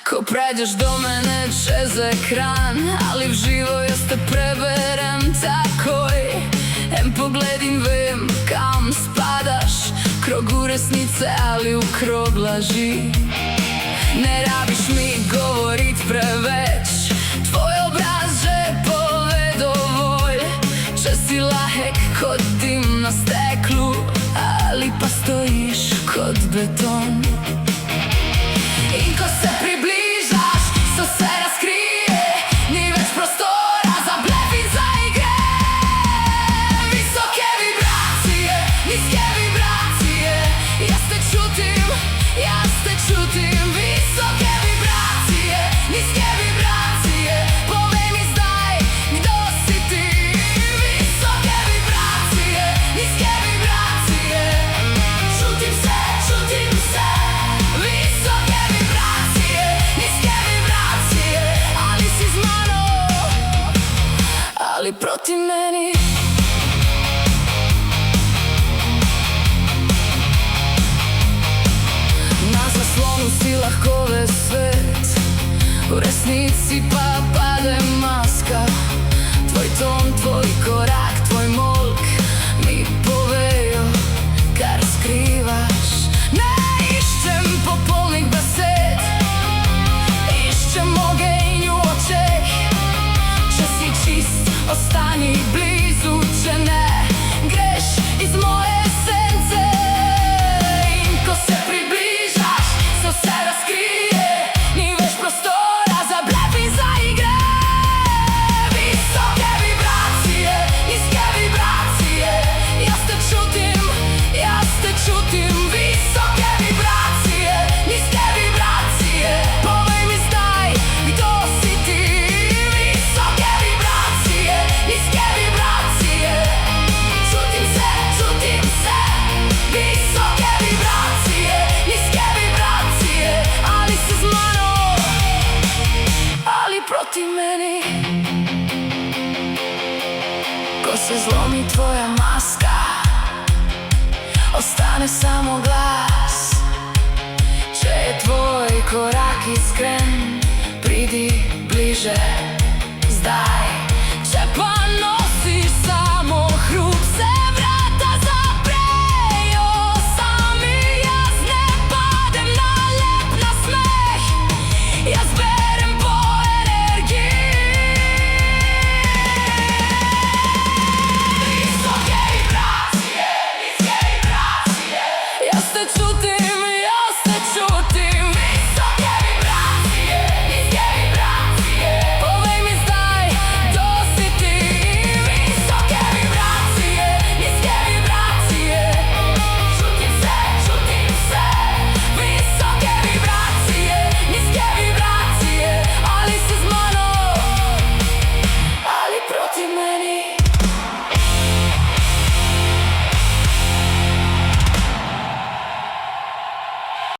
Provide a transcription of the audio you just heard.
Ko прийдеш до мене через екран, ali vživo jaz te preberem takoj. En pogled in vem, kam spadaš, krogu resnice ali v krog laži. Ne rabiš mi govorit preveč, tvoj obraz že pove dovolj. Če si lahek kot dim na steklu, ali pa stojiš kot beton. In ko se približaš, se razkrije, ni več prostora za blef in za igre. Visoke vibracije, nizke vibracije, jaz te čutim. Visoke vibracije, nizke vibracije, povej mi zdaj, kdo si ti. Visoke vibracije, nizke vibracije, čutim se. Visoke vibracije, nizke vibracije, ali si z mano, ali proti meni. Na zaslonu si lahko ves svet, v resnici pa pade maska. Tvoj ton, tvoj korak, tvoj molk mi povejo, kar skrivaš. Ne iščem popolnih besed, iščem ogenj v očeh. Če si čist, ostani blizu, če ne, greš iz moje esence. In ko se približaš, se vse razkrije, ni več prostora za blef in za igre. Visoke vibracije, nizke vibracije, jaz te čutim. Visoke vibracije, nizke vibracije, povej mi zdaj, kdo si ti. Visoke vibracije, nizke vibracije, čutim se. Visoke vibracije, nizke vibracije, ali si z mano, ali proti meni. Ko se zlomi tvoja maska, ostane samo glas. Če je tvoj korak iskren, pridi bliže.